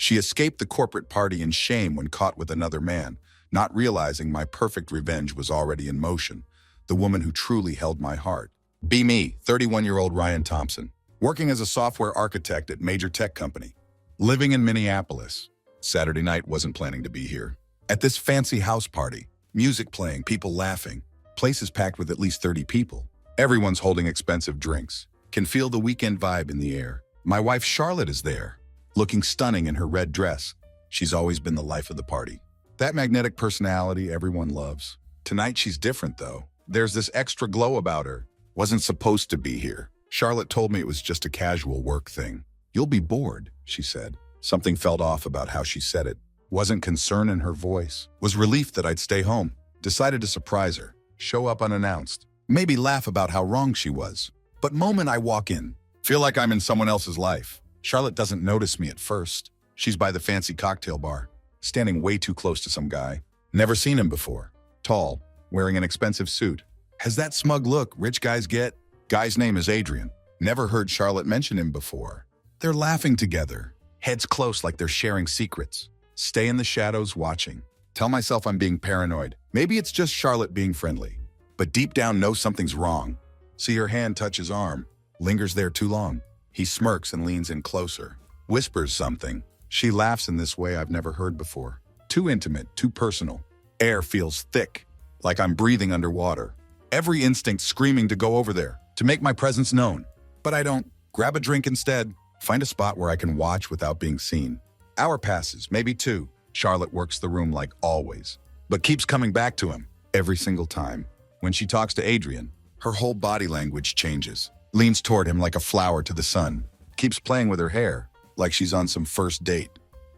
She escaped the corporate party in shame when caught with another man, not realizing my perfect revenge was already in motion, the woman who truly held my heart. Be me, 31-year-old Ryan Thompson, working as a software architect at major tech company, living in Minneapolis. Saturday night, wasn't planning to be here. At this fancy house party, music playing, people laughing, places packed with at least 30 people. Everyone's holding expensive drinks. Can feel the weekend vibe in the air. My wife Charlotte is there, looking stunning in her red dress. She's always been the life of the party. That magnetic personality everyone loves. Tonight she's different though. There's this extra glow about her. Wasn't supposed to be here. Charlotte told me it was just a casual work thing. You'll be bored, she said. Something felt off about how she said it. Wasn't concern in her voice. Was relief that I'd stay home. Decided to surprise her. Show up unannounced. Maybe laugh about how wrong she was. But moment I walk in, feel like I'm in someone else's life. Charlotte doesn't notice me at first. She's by the fancy cocktail bar, standing way too close to some guy. Never seen him before. Tall, wearing an expensive suit. Has that smug look rich guys get? Guy's name is Adrian. Never heard Charlotte mention him before. They're laughing together. Heads close like they're sharing secrets. Stay in the shadows watching. Tell myself I'm being paranoid. Maybe it's just Charlotte being friendly. But deep down know something's wrong. See her hand touch his arm. Lingers there too long. He smirks and leans in closer. Whispers something. She laughs in this way I've never heard before. Too intimate, too personal. Air feels thick, like I'm breathing underwater. Every instinct screaming to go over there, to make my presence known. But I don't. Grab a drink instead. Find a spot where I can watch without being seen. Hour passes, maybe two. Charlotte works the room like always, but keeps coming back to him every single time. When she talks to Adrian, her whole body language changes. Leans toward him like a flower to the sun. Keeps playing with her hair, like she's on some first date.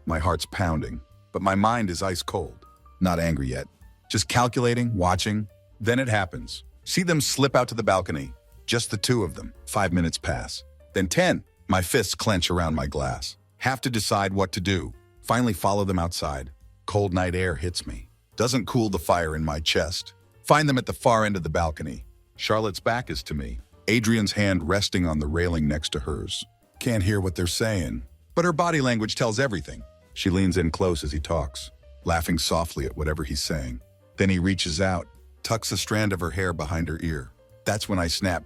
My heart's pounding, but my mind is ice cold. Not angry yet. Just calculating, watching. Then it happens. See them slip out to the balcony. Just the two of them. 5 minutes pass. Then 10. My fists clench around my glass. Have to decide what to do. Finally follow them outside. Cold night air hits me. Doesn't cool the fire in my chest. Find them at the far end of the balcony. Charlotte's back is to me. Adrian's hand resting on the railing next to hers. Can't hear what they're saying, but her body language tells everything. She leans in close as he talks, laughing softly at whatever he's saying. Then he reaches out, tucks a strand of her hair behind her ear. That's when I snap.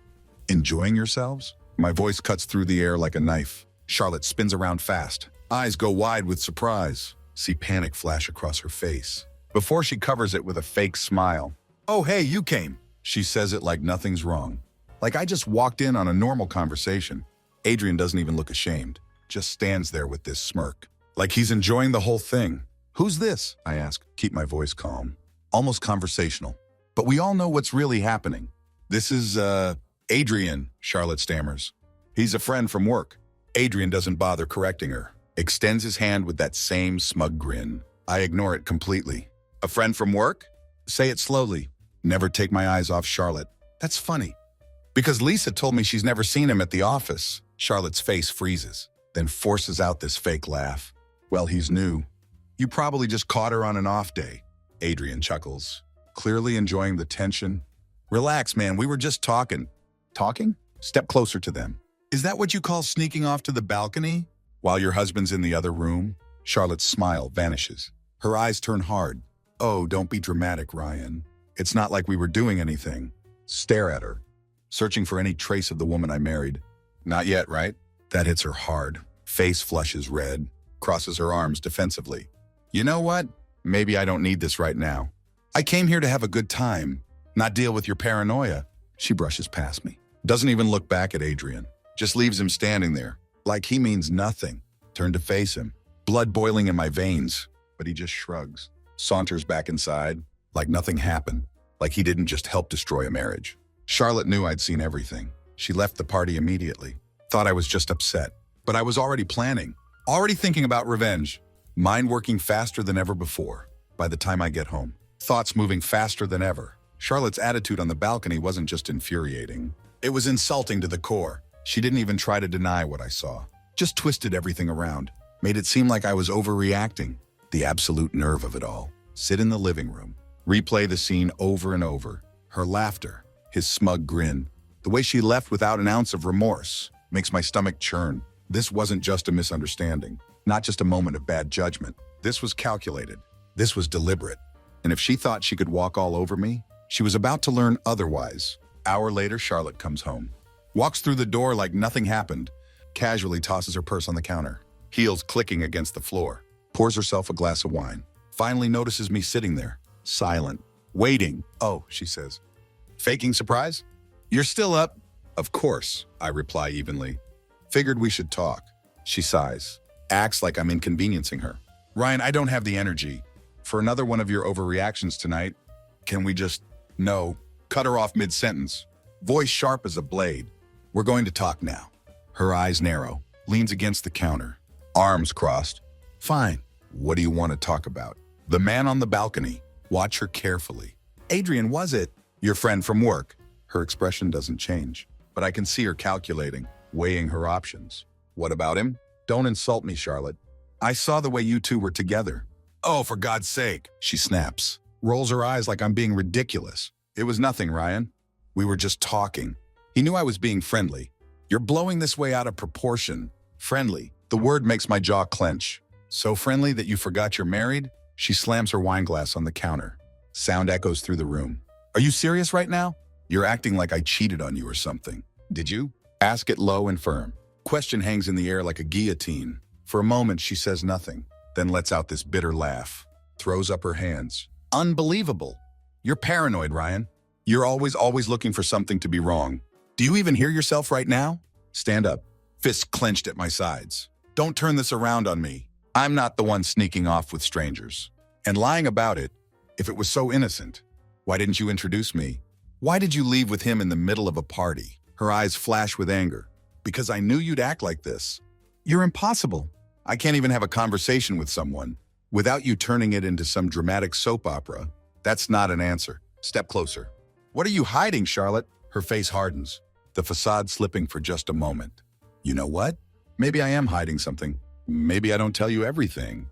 Enjoying yourselves? My voice cuts through the air like a knife. Charlotte spins around fast. Eyes go wide with surprise. See panic flash across her face. Before she covers it with a fake smile. Oh, hey, you came. She says it like nothing's wrong. Like I just walked in on a normal conversation. Adrian doesn't even look ashamed. Just stands there with this smirk. Like he's enjoying the whole thing. Who's this? I ask. Keep my voice calm. Almost conversational. But we all know what's really happening. This is, Adrian, Charlotte stammers. He's a friend from work. Adrian doesn't bother correcting her. Extends his hand with that same smug grin. I ignore it completely. A friend from work? Say it slowly. Never take my eyes off Charlotte. That's funny. Because Lisa told me she's never seen him at the office. Charlotte's face freezes, then forces out this fake laugh. Well, he's new. You probably just caught her on an off day. Adrian chuckles, clearly enjoying the tension. Relax, man, we were just talking. Talking? Step closer to them. Is that what you call sneaking off to the balcony? While your husband's in the other room? Charlotte's smile vanishes. Her eyes turn hard. Oh, don't be dramatic, Ryan. It's not like we were doing anything. Stare at her, searching for any trace of the woman I married. Not yet, right? That hits her hard. Face flushes red, crosses her arms defensively. You know what? Maybe I don't need this right now. I came here to have a good time, not deal with your paranoia. She brushes past me. Doesn't even look back at Adrian. Just leaves him standing there, like he means nothing. Turn to face him. Blood boiling in my veins, but he just shrugs. Saunters back inside, like nothing happened. Like he didn't just help destroy a marriage. Charlotte knew I'd seen everything. She left the party immediately. Thought I was just upset. But I was already planning. Already thinking about revenge. Mind working faster than ever before. By the time I get home. Thoughts moving faster than ever. Charlotte's attitude on the balcony wasn't just infuriating. It was insulting to the core. She didn't even try to deny what I saw. Just twisted everything around. Made it seem like I was overreacting. The absolute nerve of it all. Sit in the living room. Replay the scene over and over. Her laughter. His smug grin. The way she left without an ounce of remorse. Makes my stomach churn. This wasn't just a misunderstanding. Not just a moment of bad judgment. This was calculated. This was deliberate. And if she thought she could walk all over me, she was about to learn otherwise. Hour later, Charlotte comes home. Walks through the door like nothing happened. Casually tosses her purse on the counter. Heels clicking against the floor. Pours herself a glass of wine. Finally notices me sitting there. Silent. Waiting. Oh, she says. Faking surprise? You're still up? Of course, I reply evenly. Figured we should talk. She sighs. Acts like I'm inconveniencing her. Ryan, I don't have the energy for another one of your overreactions tonight. Can we just... No. Cut her off mid-sentence. Voice sharp as a blade. We're going to talk now. Her eyes narrow. Leans against the counter. Arms crossed. Fine. What do you want to talk about? The man on the balcony. Watch her carefully. Adrian, was it? Your friend from work. Her expression doesn't change, but I can see her calculating, weighing her options. What about him? Don't insult me, Charlotte. I saw the way you two were together. Oh, for God's sake, she snaps. Rolls her eyes like I'm being ridiculous. It was nothing, Ryan. We were just talking. He knew I was being friendly. You're blowing this way out of proportion. Friendly. The word makes my jaw clench. So friendly that you forgot you're married? She slams her wine glass on the counter. Sound echoes through the room. Are you serious right now? You're acting like I cheated on you or something. Did you? Ask it low and firm. Question hangs in the air like a guillotine. For a moment, she says nothing, then lets out this bitter laugh. Throws up her hands. Unbelievable. You're paranoid, Ryan. You're always looking for something to be wrong. Do you even hear yourself right now? Stand up. Fists clenched at my sides. Don't turn this around on me. I'm not the one sneaking off with strangers. And lying about it, if it was so innocent, why didn't you introduce me? Why did you leave with him in the middle of a party? Her eyes flash with anger. Because I knew you'd act like this. You're impossible. I can't even have a conversation with someone without you turning it into some dramatic soap opera. That's not an answer. Step closer. What are you hiding, Charlotte? Her face hardens, the facade slipping for just a moment. You know what? Maybe I am hiding something. Maybe I don't tell you everything.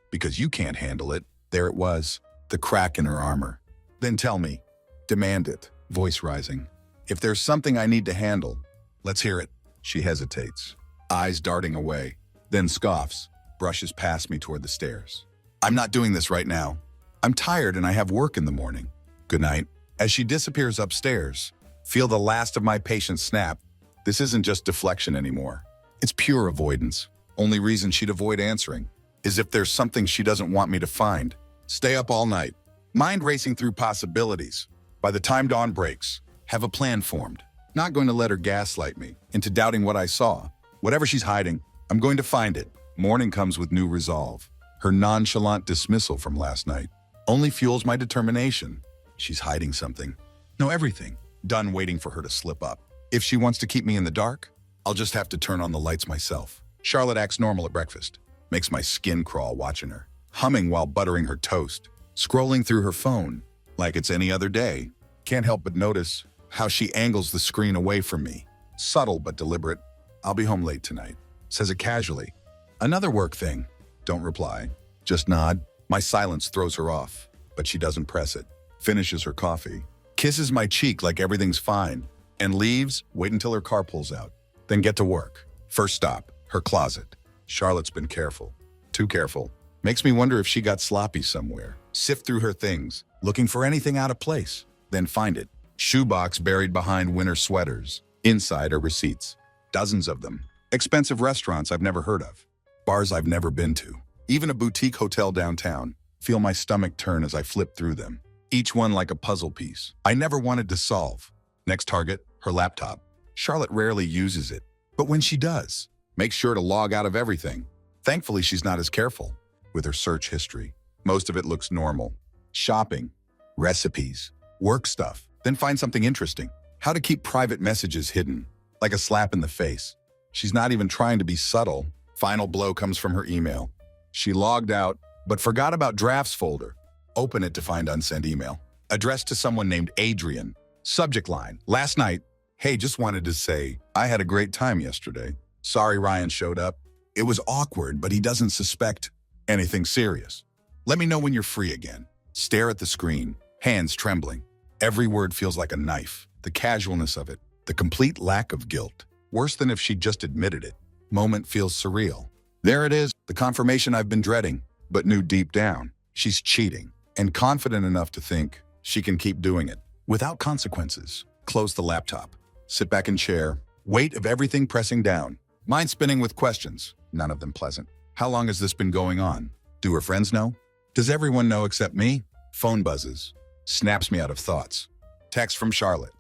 Because you can't handle it. There it was, the crack in her armor. Then tell me. Demand it, voice rising. If there's something I need to handle, let's hear it. She hesitates, eyes darting away, then scoffs, brushes past me toward the stairs. I'm not doing this right now. I'm tired and I have work in the morning. Good night. As she disappears upstairs, feel the last of my patience snap. This isn't just deflection anymore. It's pure avoidance. Only reason she'd avoid answering is if there's something she doesn't want me to find. Stay up all night, mind racing through possibilities. By the time dawn breaks, have a plan formed. Not going to let her gaslight me into doubting what I saw. Whatever she's hiding, I'm going to find it. Morning comes with new resolve. Her nonchalant dismissal from last night only fuels my determination. She's hiding something. No, everything. Done waiting for her to slip up. If she wants to keep me in the dark, I'll just have to turn on the lights myself. Charlotte acts normal at breakfast. Makes my skin crawl watching her. Humming while buttering her toast. Scrolling through her phone like it's any other day. Can't help but notice how she angles the screen away from me. Subtle but deliberate. I'll be home late tonight. Says it casually. Another work thing. Don't reply. Just nod. My silence throws her off, but she doesn't press it. Finishes her coffee. Kisses my cheek like everything's fine. And leaves, wait until her car pulls out. Then get to work. First stop, her closet. Charlotte's been careful. Too careful. Makes me wonder if she got sloppy somewhere. Sift through her things, looking for anything out of place. Then find it. Shoebox buried behind winter sweaters. Inside are receipts. Dozens of them. Expensive restaurants I've never heard of. Bars I've never been to. Even a boutique hotel downtown. Feel my stomach turn as I flip through them. Each one like a puzzle piece I never wanted to solve. Next target, her laptop. Charlotte rarely uses it, but when she does, makes sure to log out of everything. Thankfully, she's not as careful with her search history. Most of it looks normal. Shopping, recipes, work stuff. Then find something interesting. How to keep private messages hidden, like a slap in the face. She's not even trying to be subtle. Final blow comes from her email. She logged out, but forgot about drafts folder. Open it to find unsent email. Addressed to someone named Adrian. Subject line, last night, hey, just wanted to say, I had a great time yesterday. Sorry Ryan showed up. It was awkward, but he doesn't suspect anything serious. Let me know when you're free again. Stare at the screen, hands trembling. Every word feels like a knife. The casualness of it, the complete lack of guilt. Worse than if she just admitted it. Moment feels surreal. There it is, the confirmation I've been dreading, but knew deep down. She's cheating, and confident enough to think she can keep doing it without consequences. Close the laptop, sit back in chair, weight of everything pressing down. Mind spinning with questions, none of them pleasant. How long has this been going on? Do her friends know? Does everyone know except me? Phone buzzes. Snaps me out of thoughts. Text from Charlotte.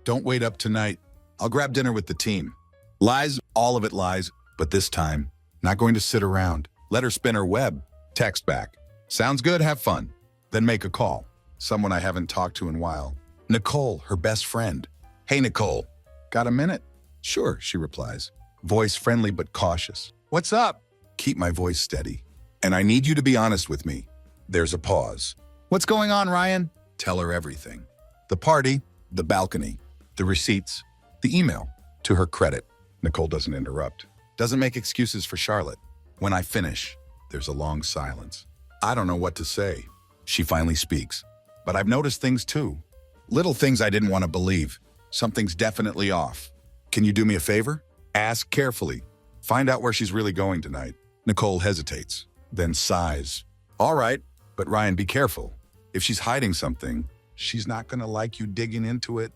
Don't wait up tonight. I'll grab dinner with the team. Lies, all of it lies, but this time, not going to sit around. Let her spin her web. Text back. Sounds good, have fun. Then make a call. Someone I haven't talked to in a while. Nicole, her best friend. Hey, Nicole. Got a minute? Sure, she replies. Voice friendly but cautious. What's up? Keep my voice steady. And I need you to be honest with me. There's a pause. What's going on, Ryan? Tell her everything. The party, the balcony, the receipts, the email. To her credit, Nicole doesn't interrupt. Doesn't make excuses for Charlotte. When I finish, there's a long silence. I don't know what to say. She finally speaks. But I've noticed things too. Little things I didn't want to believe. Something's definitely off. Can you do me a favor? Ask carefully. Find out where she's really going tonight. Nicole hesitates, then sighs. All right, but Ryan, be careful. If she's hiding something, she's not gonna like you digging into it.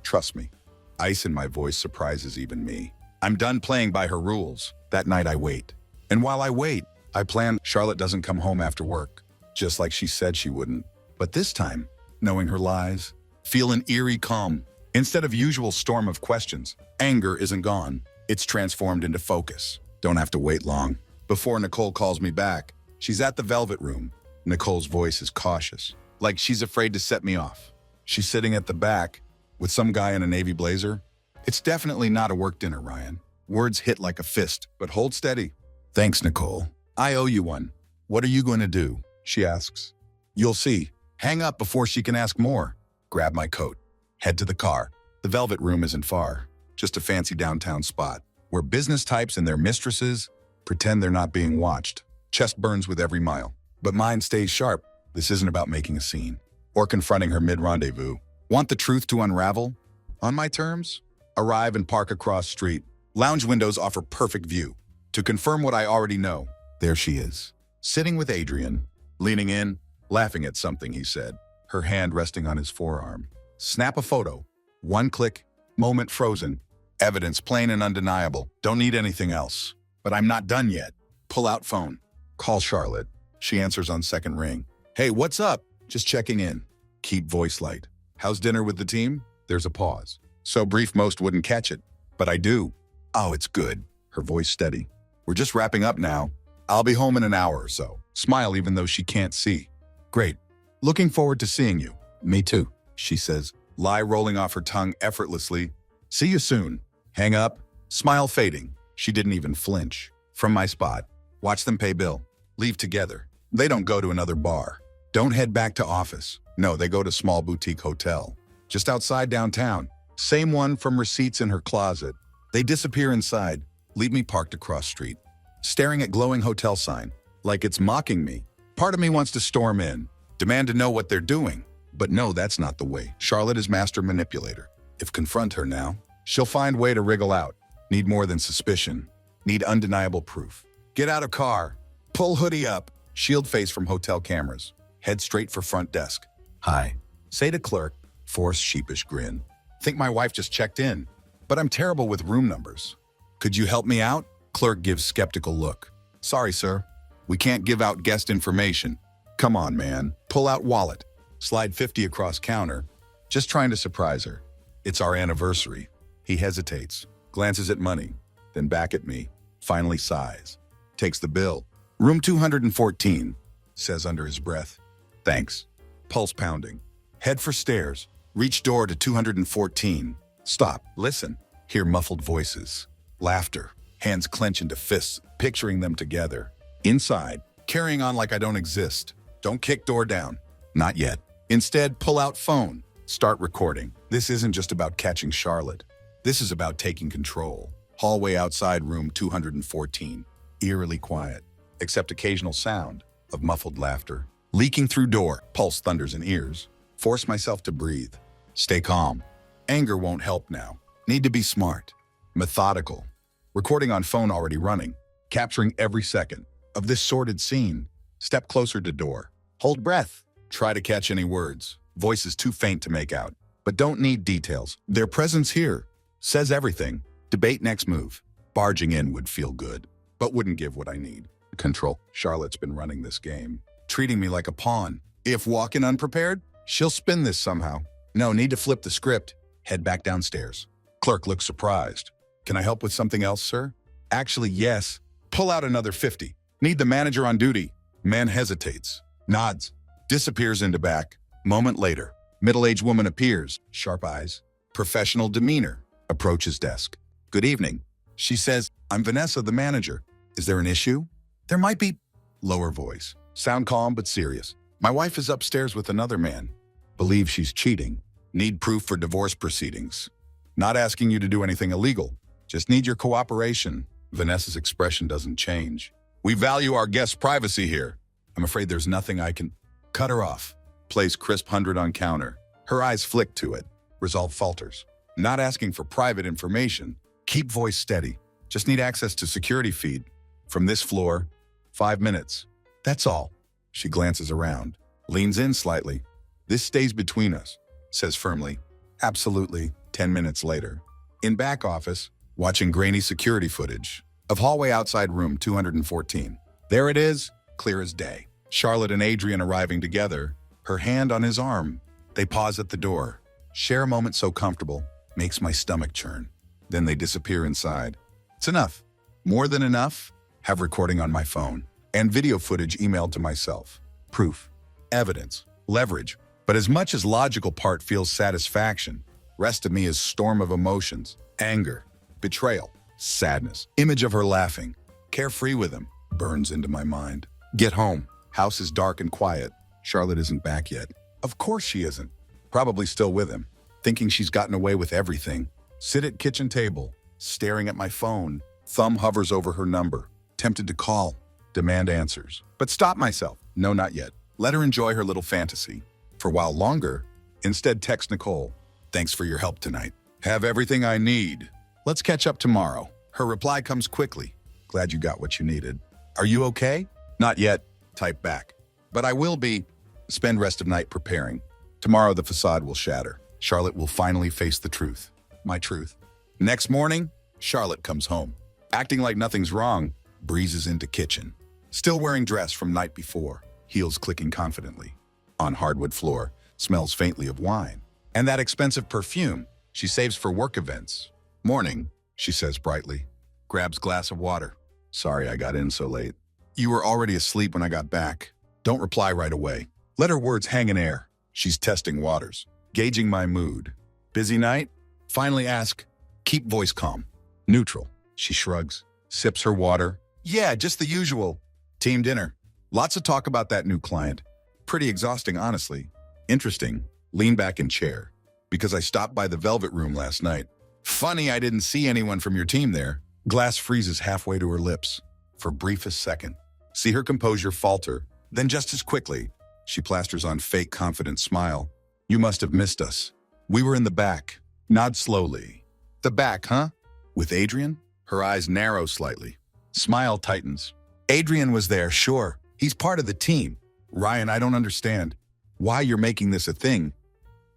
Trust me. Ice in my voice surprises even me. I'm done playing by her rules. That night I wait. And while I wait, I plan Charlotte doesn't come home after work, just like she said she wouldn't. But this time, knowing her lies, feel an eerie calm. Instead of usual storm of questions, anger isn't gone. It's transformed into focus. Don't have to wait long. Before Nicole calls me back, she's at the Velvet Room. Nicole's voice is cautious, like she's afraid to set me off. She's sitting at the back with some guy in a navy blazer. It's definitely not a work dinner, Ryan. Words hit like a fist, but hold steady. Thanks, Nicole. I owe you one. What are you going to do? She asks. You'll see. Hang up before she can ask more. Grab my coat. Head to the car. The Velvet Room isn't far. Just a fancy downtown spot where business types and their mistresses pretend they're not being watched. Chest burns with every mile. But mind stays sharp. This isn't about making a scene or confronting her mid-rendezvous. Want the truth to unravel? On my terms? Arrive and park across street. Lounge windows offer perfect view. To confirm what I already know, there she is. Sitting with Adrian, leaning in, laughing at something he said, her hand resting on his forearm. Snap a photo. One click, moment frozen. Evidence plain and undeniable. Don't need anything else. But I'm not done yet. Pull out phone. Call Charlotte. She answers on second ring. Hey, what's up? Just checking in. Keep voice light. How's dinner with the team? There's a pause. So brief most wouldn't catch it. But I do. Oh, it's good. Her voice steady. We're just wrapping up now. I'll be home in an hour or so. Smile even though she can't see. Great. Looking forward to seeing you. Me too, she says, lie rolling off her tongue effortlessly. See you soon. Hang up. Smile fading. She didn't even flinch. From my spot. Watch them pay bill. Leave together. They don't go to another bar. Don't head back to office. No, they go to small boutique hotel. Just outside downtown. Same one from receipts in her closet. They disappear inside. Leave me parked across street. Staring at glowing hotel sign. Like it's mocking me. Part of me wants to storm in. Demand to know what they're doing. But no, that's not the way. Charlotte is master manipulator. If confront her now, she'll find way to wriggle out. Need more than suspicion. Need undeniable proof. Get out of car. Pull hoodie up. Shield face from hotel cameras. Head straight for front desk. Hi. Say to clerk. Force sheepish grin. Think my wife just checked in. But I'm terrible with room numbers. Could you help me out? Clerk gives skeptical look. Sorry, sir. We can't give out guest information. Come on, man. Pull out wallet. Slide 50 across counter. Just trying to surprise her. It's our anniversary. He hesitates. Glances at money. Then back at me. Finally sighs. Takes the bill. Room 214. Says under his breath. Thanks. Pulse pounding. Head for stairs. Reach door to 214. Stop. Listen. Hear muffled voices. Laughter. Hands clench into fists, picturing them together. Inside. Carrying on like I don't exist. Don't kick door down. Not yet. Instead, pull out phone. Start recording. This isn't just about catching Charlotte. This is about taking control. Hallway outside room 214. Eerily quiet. Except occasional sound of muffled laughter. Leaking through door. Pulse thunders in ears. Force myself to breathe. Stay calm. Anger won't help now. Need to be smart. Methodical. Recording on phone already running. capturing every second of this sordid scene. Step closer to door. Hold breath. Try to catch any words. Voice is too faint to make out, but don't need details. Their presence here says everything. Debate next move. Barging in would feel good, but wouldn't give what I need. Control. Charlotte's been running this game, treating me like a pawn. If walk in unprepared, she'll spin this somehow. No need to flip the script. Head back downstairs. Clerk looks surprised. Can I help with something else, sir? Actually, yes. Pull out another 50. Need the manager on duty. Man hesitates, nods, disappears into back. Moment later, middle-aged woman appears, sharp eyes, professional demeanor, approaches desk. Good evening. She says, I'm Vanessa, the manager. Is there an issue? There might be. Lower voice. Sound calm but serious. My wife is upstairs with another man. Believe she's cheating. Need proof for divorce proceedings. Not asking you to do anything illegal. Just need your cooperation. Vanessa's expression doesn't change. We value our guests' privacy here. I'm afraid there's nothing I can. Cut her off. Place crisp 100 on counter. Her eyes flick to it. Resolve falters. Not asking for private information. Keep voice steady. Just need access to security feed. From this floor, 5 minutes. That's all. She glances around. Leans in slightly. This stays between us. Says firmly. Absolutely. 10 minutes later. In back office, watching grainy security footage of hallway outside room 214. There it is, clear as day. Charlotte and Adrian arriving together, her hand on his arm. They pause at the door. Share a moment so comfortable, makes my stomach churn. Then they disappear inside. It's enough. More than enough. Have recording on my phone and video footage emailed to myself. Proof, evidence, leverage. But as much as logical part feels satisfaction, rest of me is storm of emotions, anger, betrayal, sadness. Image of her laughing, carefree with him, burns into my mind. Get home. House is dark and quiet. Charlotte isn't back yet. Of course she isn't. Probably still with him, thinking she's gotten away with everything. Sit at kitchen table, staring at my phone. Thumb hovers over her number. Tempted to call, demand answers. But stop myself. No, not yet. Let her enjoy her little fantasy. For a while longer, instead text Nicole. Thanks for your help tonight. Have everything I need. Let's catch up tomorrow. Her reply comes quickly. Glad you got what you needed. Are you okay? Not yet. Type back. But I will be. Spend rest of night preparing. Tomorrow the facade will shatter. Charlotte will finally face the truth. My truth. Next morning, Charlotte comes home. Acting like nothing's wrong, breezes into kitchen. Still wearing dress from night before. Heels clicking confidently. On hardwood floor, smells faintly of wine. And that expensive perfume she saves for work events. Morning, she says brightly. Grabs glass of water. Sorry I got in so late. You were already asleep when I got back. Don't reply right away. Let her words hang in air. She's testing waters, gauging my mood. Busy night? Finally ask. Keep voice calm. Neutral. She shrugs, sips her water. Yeah, just the usual. Team dinner. Lots of talk about that new client. Pretty exhausting, honestly. Interesting. Lean back in chair. Because I stopped by the Velvet Room last night. Funny I didn't see anyone from your team there. Glass freezes halfway to her lips. For briefest second. See her composure falter. Then just as quickly, she plasters on fake confident smile. You must have missed us. We were in the back. Nod slowly. The back, huh? With Adrian? Her eyes narrow slightly. Smile tightens. Adrian was there, sure. He's part of the team. Ryan, I don't understand why you're making this a thing.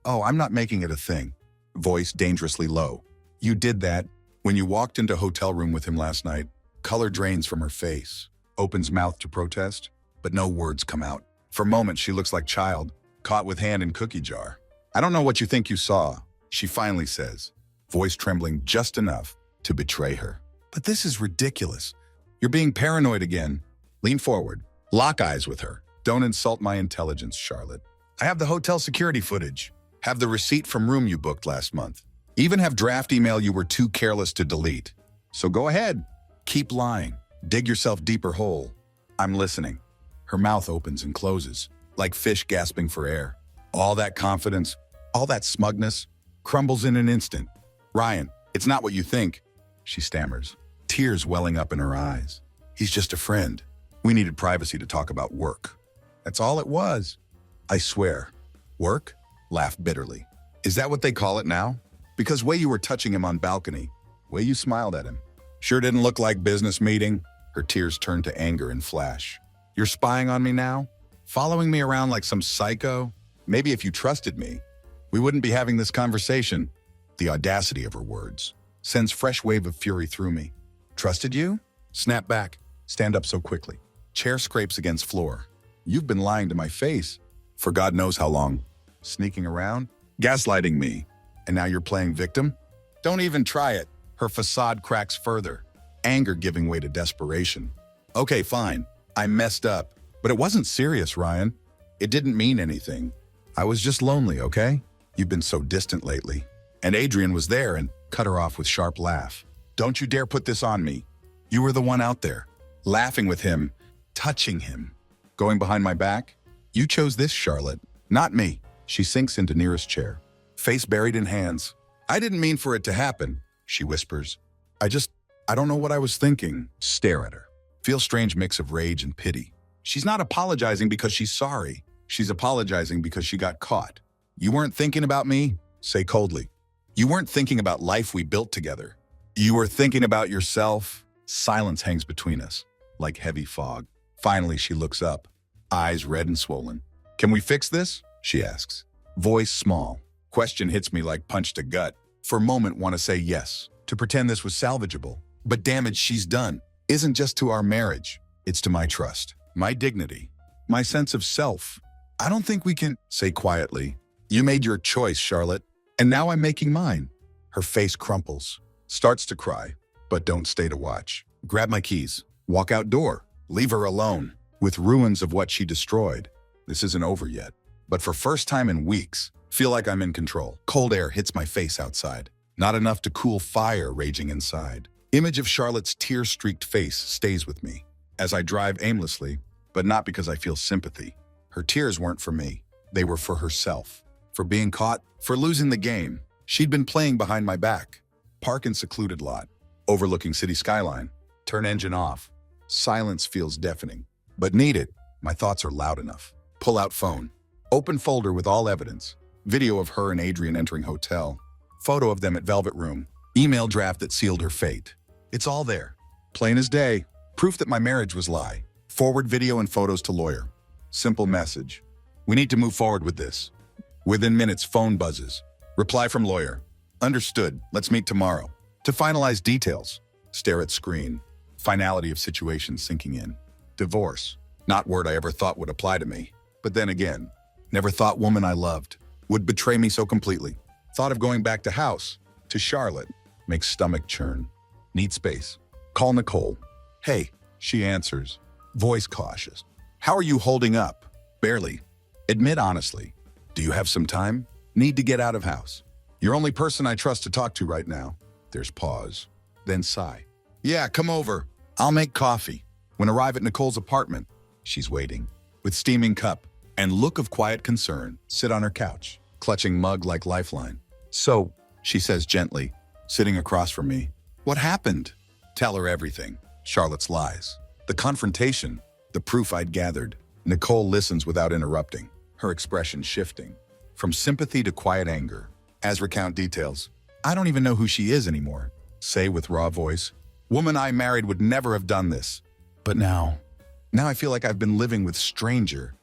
Oh, I'm not making it a thing. Voice dangerously low. You did that when you walked into hotel room with him last night. Color drains from her face. Opens mouth to protest, but no words come out. For moments, she looks like child, caught with hand in cookie jar. I don't know what you think you saw, she finally says, voice trembling just enough to betray her. But this is ridiculous. You're being paranoid again. Lean forward. Lock eyes with her. Don't insult my intelligence, Charlotte. I have the hotel security footage. Have the receipt from room you booked last month. Even have draft email you were too careless to delete. So go ahead. Keep lying. Dig yourself deeper hole. I'm listening. Her mouth opens and closes, like fish gasping for air. All that confidence, all that smugness, crumbles in an instant. Ryan, it's not what you think, she stammers, tears welling up in her eyes. He's just a friend. We needed privacy to talk about work. That's all it was. I swear. Work? Laughed bitterly. Is that what they call it now? Because way you were touching him on balcony, way you smiled at him. Sure didn't look like business meeting. Her tears turn to anger and flash. You're spying on me now? Following me around like some psycho? Maybe if you trusted me, we wouldn't be having this conversation. The audacity of her words sends fresh wave of fury through me. Trusted you? Snap back. Stand up so quickly. Chair scrapes against floor. You've been lying to my face for God knows how long. Sneaking around, gaslighting me, and now you're playing victim? Don't even try it. Her facade cracks further, anger giving way to desperation. Okay, fine. I messed up, but it wasn't serious, Ryan. It didn't mean anything. I was just lonely, okay? You've been so distant lately. And Adrian was there and cut her off with sharp laugh. Don't you dare put this on me. You were the one out there, laughing with him, touching him, going behind my back. You chose this, Charlotte, not me. She sinks into nearest chair, face buried in hands. I didn't mean for it to happen, she whispers. I don't know what I was thinking. Stare at her. Feel strange mix of rage and pity. She's not apologizing because she's sorry. She's apologizing because she got caught. You weren't thinking about me? Say coldly. You weren't thinking about life we built together. You were thinking about yourself. Silence hangs between us, like heavy fog. Finally, she looks up, eyes red and swollen. Can we fix this? She asks. Voice small. Question hits me like punch to gut. For a moment, want to say yes, to pretend this was salvageable. But damage she's done isn't just to our marriage. It's to my trust, my dignity, my sense of self. I don't think we can say quietly, you made your choice, Charlotte, and now I'm making mine. Her face crumples, starts to cry, but don't stay to watch. Grab my keys, walk outdoor, leave her alone, with ruins of what she destroyed. This isn't over yet, but for first time in weeks, feel like I'm in control. Cold air hits my face outside, not enough to cool fire raging inside. Image of Charlotte's tear-streaked face stays with me as I drive aimlessly, but not because I feel sympathy. Her tears weren't for me. They were for herself, for being caught, for losing the game. She'd been playing behind my back. Park in secluded lot, overlooking city skyline. Turn engine off. Silence feels deafening, but needed. My thoughts are loud enough. Pull out phone. Open folder with all evidence. Video of her and Adrian entering hotel. Photo of them at Velvet Room. Email draft that sealed her fate. It's all there. Plain as day. Proof that my marriage was lie. Forward video and photos to lawyer. Simple message. We need to move forward with this. Within minutes, phone buzzes. Reply from lawyer. Understood. Let's meet tomorrow. To finalize details. Stare at screen. Finality of situation sinking in. Divorce. Not word I ever thought would apply to me. But then again, never thought woman I loved would betray me so completely. Thought of going back to house, to Charlotte. Makes stomach churn. Need space. Call Nicole. Hey, she answers. Voice cautious. How are you holding up? Barely. Admit honestly. Do you have some time? Need to get out of house. You're only person I trust to talk to right now. There's pause. Then sigh. Yeah, come over. I'll make coffee. When arrive at Nicole's apartment, she's waiting. With steaming cup and look of quiet concern, sit on her couch, clutching mug like lifeline. So, she says gently, sitting across from me. What happened? Tell her everything. Charlotte's lies. The confrontation, the proof I'd gathered. Nicole listens without interrupting, her expression shifting from sympathy to quiet anger. As recount details, I don't even know who she is anymore. Say with raw voice, woman I married would never have done this. But now I feel like I've been living with stranger.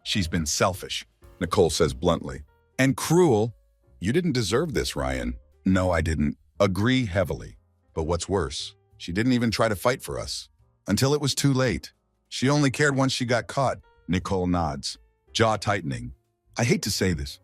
She's been selfish, Nicole says bluntly. And cruel. You didn't deserve this, Ryan. No, I didn't. Agree heavily. But what's worse, she didn't even try to fight for us. Until it was too late. She only cared once she got caught. Nicole nods, jaw tightening. I hate to say this,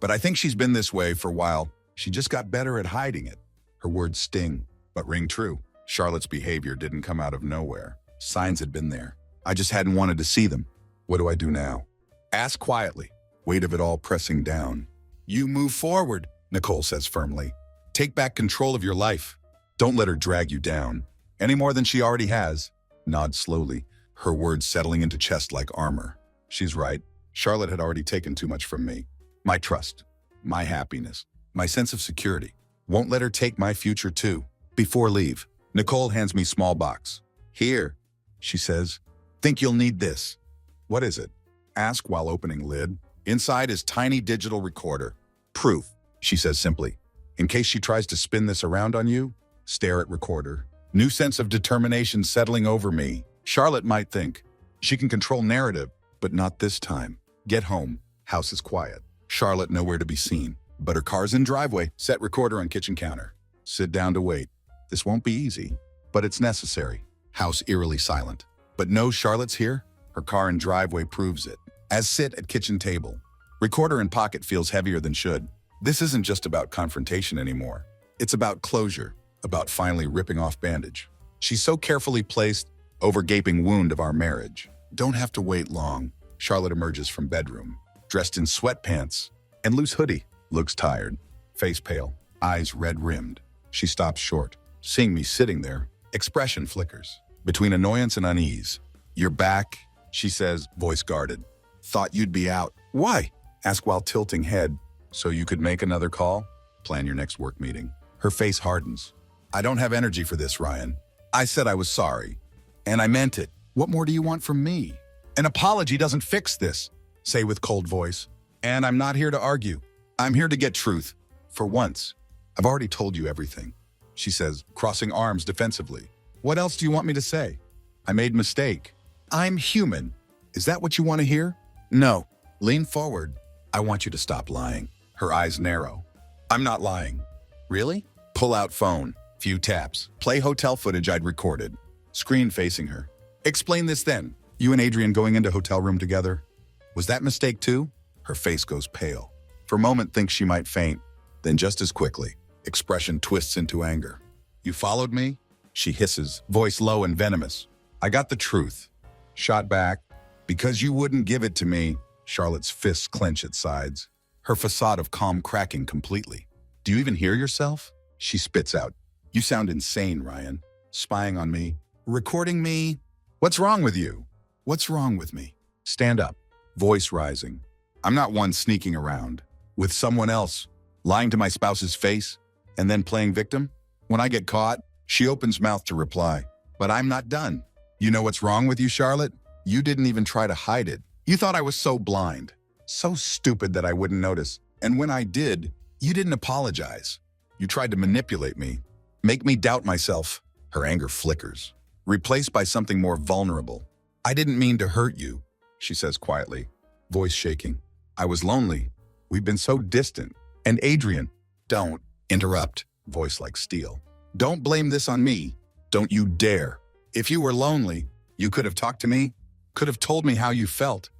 but I think she's been this way for a while. She just got better at hiding it. Her words sting, but ring true. Charlotte's behavior didn't come out of nowhere. Signs had been there. I just hadn't wanted to see them. What do I do now? Ask quietly, weight of it all pressing down. You move forward, Nicole says firmly. Take back control of your life. Don't let her drag you down, any more than she already has. Nod slowly, her words settling into chest like armor. She's right. Charlotte had already taken too much from me. My trust, my happiness, my sense of security. Won't let her take my future too. Before leave, Nicole hands me small box. Here, she says. Think you'll need this. What is it? Ask while opening lid. Inside is tiny digital recorder. Proof, she says simply. In case she tries to spin this around on you, stare at recorder. New sense of determination settling over me. Charlotte might think she can control narrative, but not this time. Get home. House is quiet. Charlotte nowhere to be seen, but her car's in driveway. Set recorder on kitchen counter. Sit down to wait. This won't be easy, but it's necessary. House eerily silent. But no, Charlotte's here. Her car in driveway proves it. As sit at kitchen table. Recorder in pocket feels heavier than should. This isn't just about confrontation anymore. It's about closure, about finally ripping off bandage. She's so carefully placed over gaping wound of our marriage. Don't have to wait long. Charlotte emerges from bedroom, dressed in sweatpants and loose hoodie. Looks tired, face pale, eyes red-rimmed. She stops short, seeing me sitting there. Expression flickers, between annoyance and unease. You're back, she says, voice guarded. Thought you'd be out. Why? Ask while tilting head. So you could make another call? Plan your next work meeting. Her face hardens. I don't have energy for this, Ryan. I said I was sorry, and I meant it. What more do you want from me? An apology doesn't fix this, say with cold voice. And I'm not here to argue. I'm here to get truth. For once. I've already told you everything, she says, crossing arms defensively. What else do you want me to say? I made a mistake. I'm human. Is that what you want to hear? No. Lean forward. I want you to stop lying. Her eyes narrow. I'm not lying. Really? Pull out phone. Few taps. Play hotel footage I'd recorded. Screen facing her. Explain this then. You and Adrian going into hotel room together? Was that mistake too? Her face goes pale. For a moment thinks she might faint. Then just as quickly, expression twists into anger. You followed me? She hisses, voice low and venomous. I got the truth. Shot back. Because you wouldn't give it to me. Charlotte's fists clench at sides. Her facade of calm cracking completely. Do you even hear yourself? She spits out. You sound insane, Ryan. Spying on me. Recording me. What's wrong with you? What's wrong with me? Stand up. Voice rising. I'm not one sneaking around. With someone else. Lying to my spouse's face. And then playing victim? When I get caught, she opens mouth to reply. But I'm not done. You know what's wrong with you, Charlotte? You didn't even try to hide it. You thought I was so blind. So stupid that I wouldn't notice. And when I did, you didn't apologize. You tried to manipulate me. Make me doubt myself. Her anger flickers. Replaced by something more vulnerable. I didn't mean to hurt you, she says quietly, voice shaking. I was lonely. We've been so distant. And Adrian, don't interrupt, voice like steel. Don't blame this on me. Don't you dare. If you were lonely, you could have talked to me, could have told me how you felt.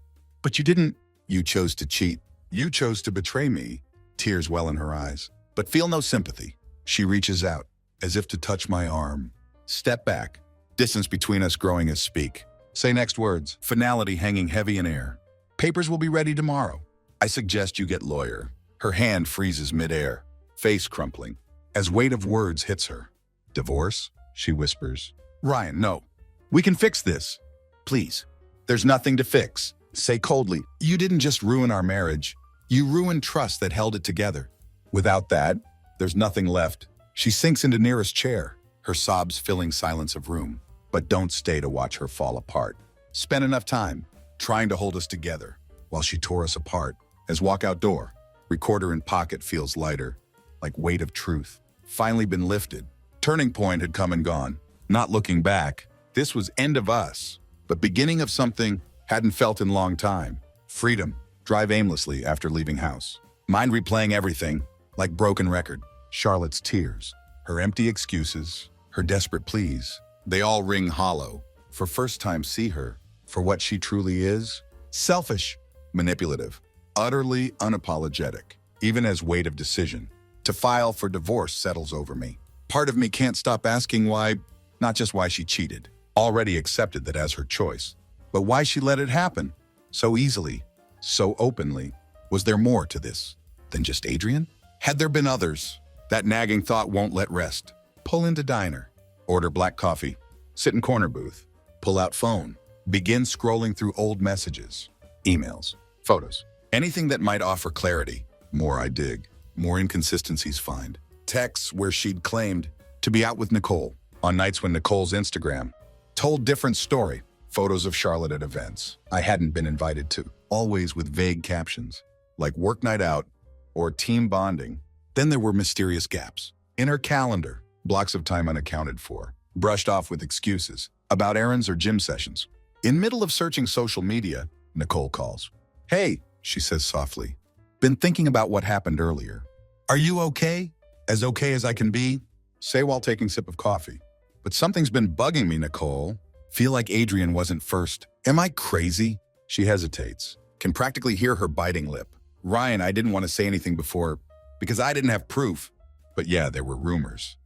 But you didn't. You chose to cheat. You chose to betray me. Tears well in her eyes, but feel no sympathy. She reaches out, as if to touch my arm. Step back. Distance between us growing as speak. Say next words. Finality hanging heavy in air. Papers will be ready tomorrow. I suggest you get lawyer. Her hand freezes midair, face crumpling, as weight of words hits her. Divorce? She whispers. Ryan, no. We can fix this. Please. There's nothing to fix. Say coldly, you didn't just ruin our marriage. You ruined trust that held it together. Without that, there's nothing left. She sinks into nearest chair, her sobs filling silence of room. But don't stay to watch her fall apart. Spend enough time trying to hold us together while she tore us apart. As walk out door, recorder in pocket feels lighter, like weight of truth. Finally been lifted. Turning point had come and gone. Not looking back, this was end of us, but beginning of something hadn't felt in long time. Freedom. Drive aimlessly after leaving house. Mind replaying everything, like broken record. Charlotte's tears, her empty excuses, her desperate pleas, they all ring hollow. For first time see her for what she truly is. Selfish, manipulative, utterly unapologetic, even as weight of decision. To file for divorce settles over me. Part of me can't stop asking why, not just why she cheated, already accepted that as her choice, but why she let it happen so easily, so openly. Was there more to this than just Adrian? Had there been others? That nagging thought won't let rest. Pull into diner, order black coffee, sit in corner booth, pull out phone, begin scrolling through old messages, emails, photos, anything that might offer clarity. More I dig, more inconsistencies find. Texts where she'd claimed to be out with Nicole on nights when Nicole's Instagram told different story. Photos of Charlotte at events I hadn't been invited to, always with vague captions, like work night out or team bonding. Then there were mysterious gaps in her calendar, blocks of time unaccounted for, brushed off with excuses about errands or gym sessions. In middle of searching social media, Nicole calls. Hey, she says softly. Been thinking about what happened earlier. Are you okay? As okay as I can be? Say while taking a sip of coffee. But something's been bugging me, Nicole. Feel like Adrian wasn't first. Am I crazy? She hesitates. Can practically hear her biting lip. Ryan, I didn't want to say anything before because I didn't have proof. But yeah, there were rumors.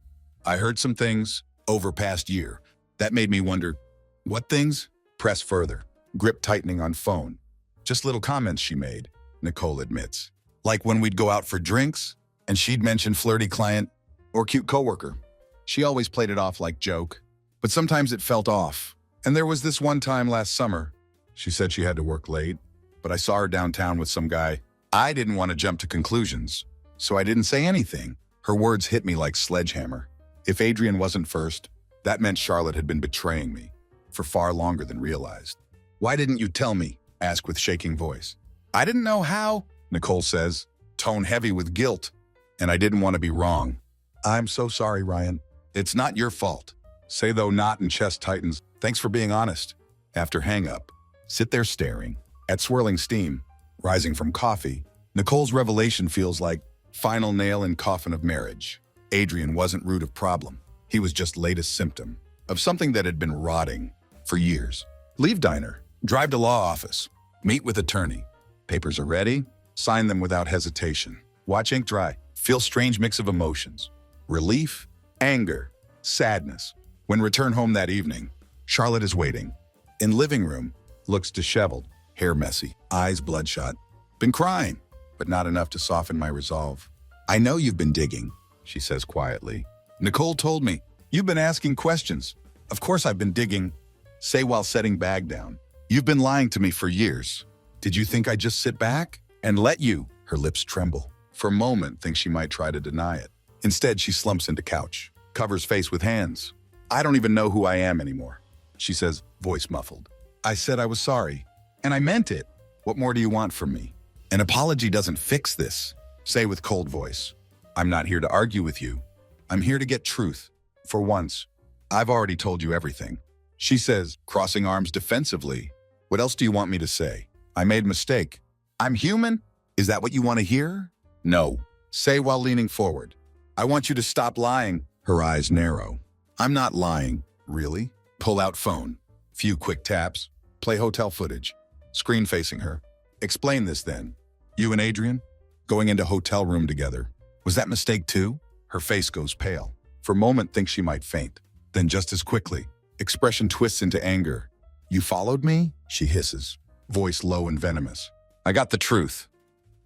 I heard some things over past year. That made me wonder, what things? Press further. Grip tightening on phone. Just little comments she made, Nicole admits. Like when we'd go out for drinks and she'd mention flirty client or cute coworker. She always played it off like joke, but sometimes it felt off. And there was this one time last summer. She said she had to work late, but I saw her downtown with some guy. I didn't want to jump to conclusions, so I didn't say anything. Her words hit me like sledgehammer. If Adrian wasn't first, that meant Charlotte had been betraying me for far longer than realized. Why didn't you tell me? Asked with shaking voice. I didn't know how, Nicole says, tone heavy with guilt, and I didn't want to be wrong. I'm so sorry, Ryan. It's not your fault. Say though knot and chest tightens. Thanks for being honest. After hang up, sit there staring at swirling steam rising from coffee. Nicole's revelation feels like final nail in coffin of marriage. Adrian wasn't root of problem. He was just latest symptom of something that had been rotting for years. Leave diner, drive to law office, meet with attorney. Papers are ready, sign them without hesitation. Watch ink dry, feel strange mix of emotions. Relief, anger, sadness. When return home that evening, Charlotte is waiting. In living room, looks disheveled, hair messy, eyes bloodshot. Been crying, but not enough to soften my resolve. I know you've been digging, she says quietly. Nicole told me, you've been asking questions. Of course I've been digging. Say while setting bag down. You've been lying to me for years. Did you think I'd just sit back and let you? Her lips tremble. For a moment, think she might try to deny it. Instead, she slumps into couch, covers face with hands. I don't even know who I am anymore, she says, voice muffled. I said I was sorry, and I meant it. What more do you want from me? An apology doesn't fix this. Say with cold voice. I'm not here to argue with you. I'm here to get truth. For once, I've already told you everything. She says, crossing arms defensively. What else do you want me to say? I made a mistake. I'm human? Is that what you want to hear? No. Say while leaning forward. I want you to stop lying. Her eyes narrow. I'm not lying. Really? Pull out phone. Few quick taps. Play hotel footage. Screen facing her. Explain this then. You and Adrian? Going into hotel room together. Was that mistake too? Her face goes pale. For a moment thinks she might faint. Then just as quickly, expression twists into anger. You followed me? She hisses. Voice low and venomous. I got the truth.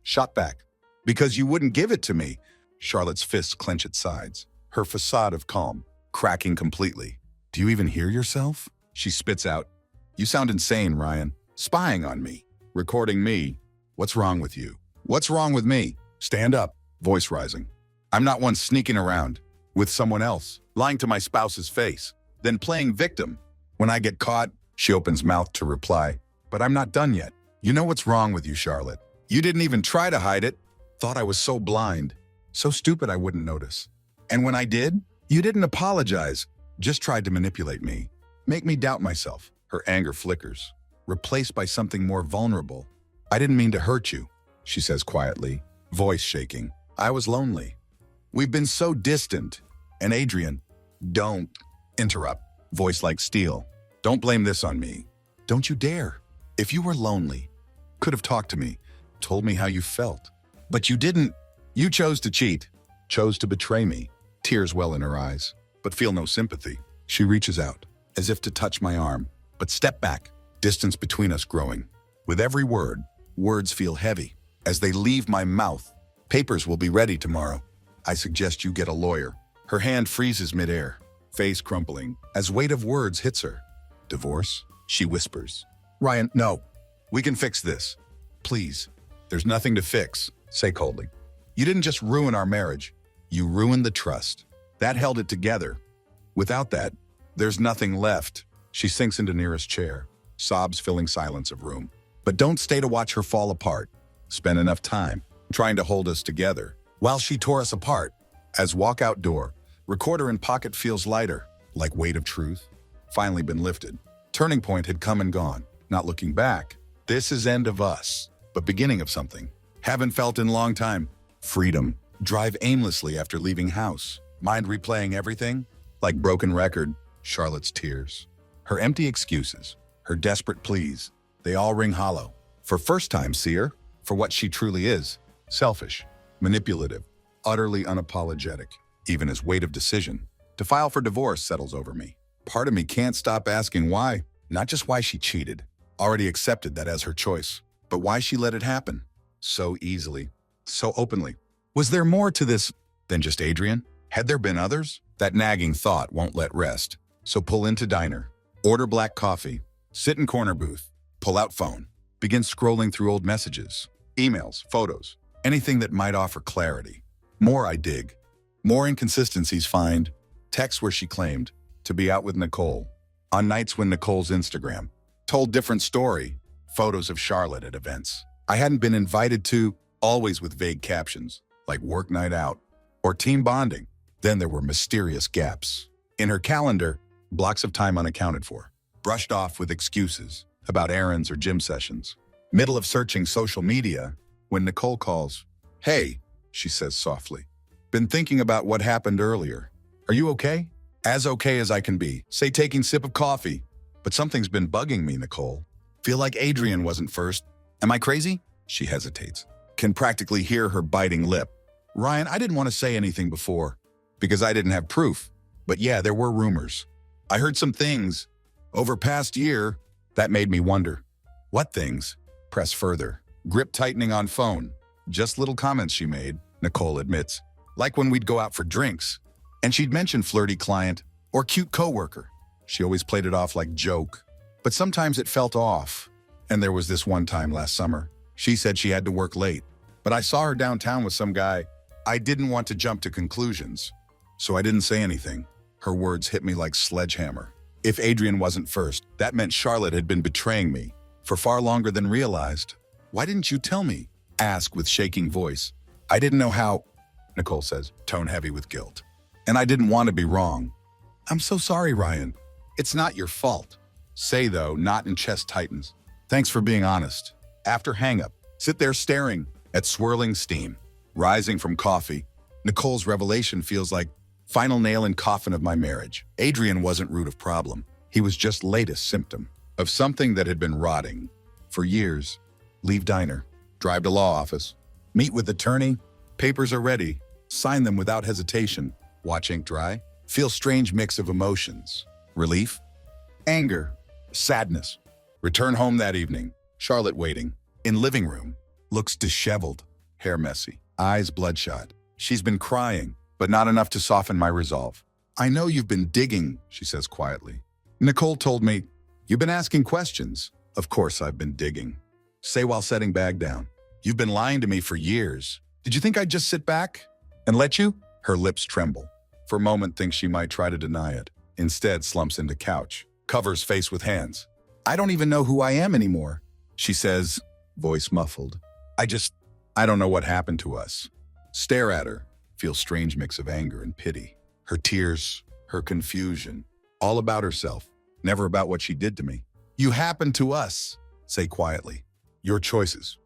Shot back. Because you wouldn't give it to me. Charlotte's fists clench at sides. Her facade of calm, cracking completely. Do you even hear yourself? She spits out. You sound insane, Ryan. Spying on me. Recording me. What's wrong with you? What's wrong with me? Stand up. Voice rising. I'm not one sneaking around with someone else, lying to my spouse's face, then playing victim. When I get caught, she opens mouth to reply. But I'm not done yet. You know what's wrong with you, Charlotte. You didn't even try to hide it. Thought I was so blind, so stupid I wouldn't notice. And when I did, you didn't apologize. Just tried to manipulate me. Make me doubt myself. Her anger flickers, replaced by something more vulnerable. I didn't mean to hurt you, she says quietly, voice shaking. I was lonely. We've been so distant. And Adrian, don't interrupt, voice like steel. Don't blame this on me. Don't you dare. If you were lonely, could have talked to me, told me how you felt. But you didn't. You chose to cheat, chose to betray me. Tears well in her eyes, but feel no sympathy. She reaches out, as if to touch my arm, but step back, distance between us growing. With every word, words feel heavy. As they leave my mouth, papers will be ready tomorrow. I suggest you get a lawyer. Her hand freezes midair, face crumpling, as weight of words hits her. Divorce? She whispers. Ryan, no. We can fix this. Please. There's nothing to fix, say coldly. You didn't just ruin our marriage. You ruined the trust. That held it together. Without that, there's nothing left. She sinks into nearest chair, sobs filling silence of room. But don't stay to watch her fall apart. Spend enough time trying to hold us together while she tore us apart. As walk out door, recorder in pocket feels lighter, like weight of truth, finally been lifted. Turning point had come and gone. Not looking back. This is end of us, but beginning of something. Haven't felt in a long time. Freedom. Drive aimlessly after leaving house. Mind replaying everything? Like broken record. Charlotte's tears. Her empty excuses. Her desperate pleas. They all ring hollow. For first time, see her for what she truly is. Selfish. Manipulative. Utterly unapologetic. Even as weight of decision to file for divorce settles over me. Part of me can't stop asking why. Not just why she cheated. Already accepted that as her choice. But why she let it happen. So easily. So openly. Was there more to this than just Adrian? Had there been others? That nagging thought won't let rest. So pull into diner. Order black coffee. Sit in corner booth. Pull out phone. Begin scrolling through old messages. Emails. Photos. Anything that might offer clarity. More I dig. More inconsistencies find. Texts where she claimed to be out with Nicole. On nights when Nicole's Instagram told different story. Photos of Charlotte at events I hadn't been invited to, always with vague captions, like work night out or team bonding. Then there were mysterious gaps. In her calendar, blocks of time unaccounted for, brushed off with excuses about errands or gym sessions. Middle of searching social media, when Nicole calls, "Hey," she says softly. "Been thinking about what happened earlier. Are you okay?" As okay as I can be. Say taking sip of coffee. But something's been bugging me, Nicole. Feel like Adrian wasn't first. Am I crazy? She hesitates. Can practically hear her biting lip. Ryan, I didn't want to say anything before because I didn't have proof. But yeah, there were rumors. I heard some things over past year that made me wonder. What things? Press further. Grip tightening on phone. Just little comments she made, Nicole admits. Like when we'd go out for drinks and she'd mention flirty client or cute coworker. She always played it off like joke, but sometimes it felt off. And there was this one time last summer. She said she had to work late, but I saw her downtown with some guy. I didn't want to jump to conclusions, so I didn't say anything. Her words hit me like sledgehammer. If Adrian wasn't first, that meant Charlotte had been betraying me for far longer than realized. Why didn't you tell me? Ask with shaking voice. I didn't know how, Nicole says, tone heavy with guilt. And I didn't want to be wrong. I'm so sorry, Ryan. It's not your fault. Say, though, not in chest tightens. Thanks for being honest. After hang-up, sit there staring at swirling steam, rising from coffee. Nicole's revelation feels like final nail in coffin of my marriage. Adrian wasn't root of problem. He was just latest symptom of something that had been rotting for years. Leave diner, drive to law office, meet with attorney, papers are ready, sign them without hesitation, watch ink dry, feel strange mix of emotions, relief, anger, sadness. Return home that evening, Charlotte waiting, in living room, looks disheveled, hair messy, eyes bloodshot. She's been crying, but not enough to soften my resolve. I know you've been digging, she says quietly. Nicole told me, you've been asking questions. Of course I've been digging. Say while setting bag down. You've been lying to me for years. Did you think I'd just sit back and let you? Her lips tremble. For a moment thinks she might try to deny it. Instead slumps into couch, covers face with hands. I don't even know who I am anymore, she says, voice muffled. I don't know what happened to us. Stare at her, feel strange mix of anger and pity. Her tears, her confusion, all about herself, never about what she did to me. You happened to us, say quietly. Your choices,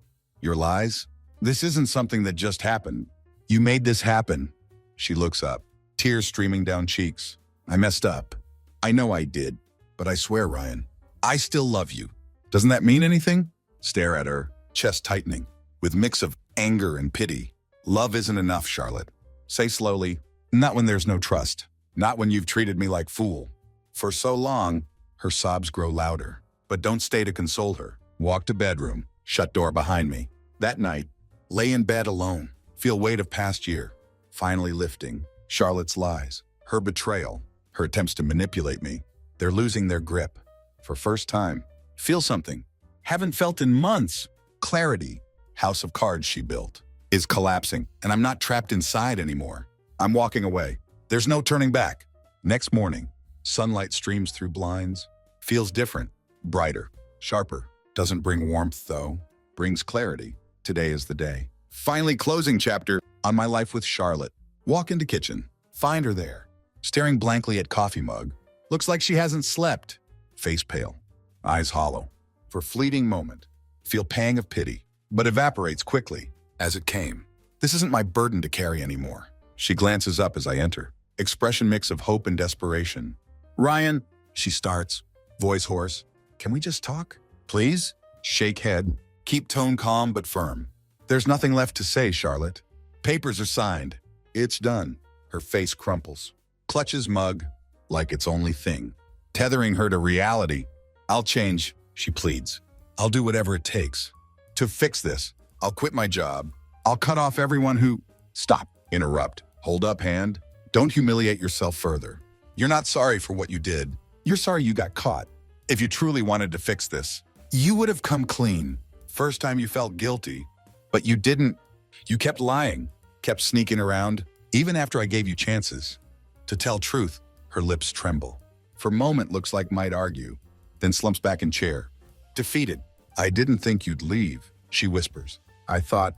your lies. This isn't something that just happened. You made this happen. She looks up, tears streaming down cheeks. I messed up. I know I did, but I swear, Ryan, I still love you. Doesn't that mean anything? Stare at her, chest tightening, with mix of anger and pity. Love isn't enough, Charlotte. Say slowly, not when there's no trust. Not when you've treated me like fool. For so long, her sobs grow louder. But don't stay to console her. Walk to bedroom, shut door behind me. That night, lay in bed alone. Feel weight of past year. Finally lifting, Charlotte's lies. Her betrayal. Her attempts to manipulate me. They're losing their grip. For first time. Feel something. Haven't felt in months. Clarity. House of cards she built is collapsing, and I'm not trapped inside anymore. I'm walking away. There's no turning back. Next morning, sunlight streams through blinds. Feels different, brighter, sharper. Doesn't bring warmth, though. Brings clarity. Today is the day. Finally closing chapter on my life with Charlotte. Walk into kitchen. Find her there, staring blankly at coffee mug, Looks like she hasn't slept. Face pale, eyes hollow. For fleeting moment, feel pang of pity, but evaporates quickly as it came. This isn't my burden to carry anymore. She glances up as I enter, expression mix of hope and desperation. Ryan, she starts, voice hoarse. Can we just talk? Please? Shake head. Keep tone calm but firm. There's nothing left to say, Charlotte. Papers are signed. It's done. Her face crumples. Clutches mug like its only thing. Tethering her to reality. I'll change, she pleads. I'll do whatever it takes. To fix this, I'll quit my job. I'll cut off everyone who... Stop. Interrupt. Hold up hand. Don't humiliate yourself further. You're not sorry for what you did. You're sorry you got caught. If you truly wanted to fix this, you would have come clean. First time you felt guilty, but you didn't. You kept lying, kept sneaking around, even after I gave you chances. To tell truth, her lips tremble. For a moment looks like might argue, then slumps back in chair. Defeated. I didn't think you'd leave, she whispers. I thought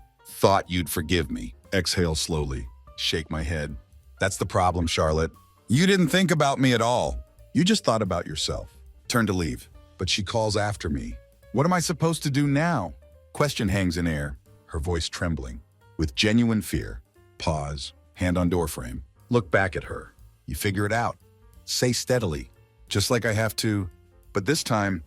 you'd forgive me. Exhale slowly. Shake my head. That's the problem, Charlotte. You didn't think about me at all. You just thought about yourself. Turn to leave, but she calls after me. What am I supposed to do now? Question hangs in air, her voice trembling. With genuine fear. Pause, hand on doorframe. Look back at her. You figure it out. Say steadily, just like I have to. But this time,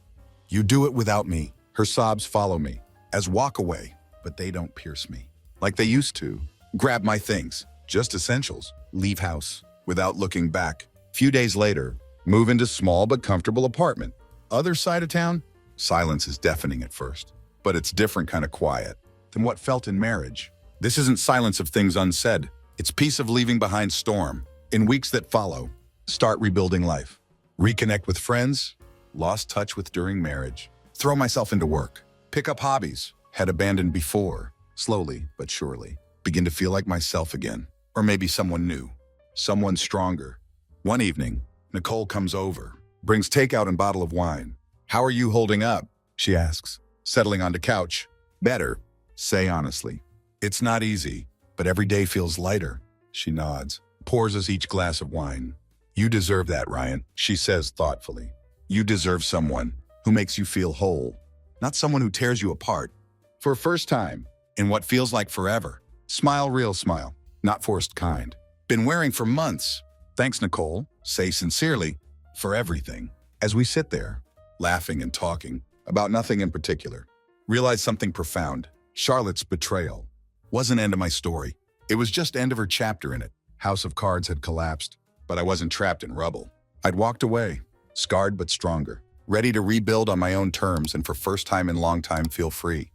you do it without me. Her sobs follow me, as walk away, but they don't pierce me. Like they used to. Grab my things, just essentials. Leave house, without looking back. Few days later, move into small but comfortable apartment. Other side of town, silence is deafening at first, but it's different kind of quiet than what felt in marriage. This isn't silence of things unsaid. It's peace of leaving behind storm. In weeks that follow, start rebuilding life. Reconnect with friends, lost touch with during marriage. Throw myself into work. Pick up hobbies, had abandoned before. Slowly but surely, begin to feel like myself again. Or maybe someone new, someone stronger. One evening, Nicole comes over, brings takeout and bottle of wine. How are you holding up? She asks, settling onto couch. Better, say honestly. It's not easy, but every day feels lighter. She nods, pours us each glass of wine. You deserve that, Ryan, she says thoughtfully. You deserve someone who makes you feel whole, not someone who tears you apart. For a first time, in what feels like forever, smile real smile, not forced kind. Been wearing for months. Thanks, Nicole, say sincerely, for everything. As we sit there, laughing and talking about nothing in particular, realize something profound. Charlotte's betrayal wasn't end of my story. It was just end of her chapter in it. House of Cards had collapsed, but I wasn't trapped in rubble. I'd walked away, scarred but stronger, ready to rebuild on my own terms and for first time in long time feel free.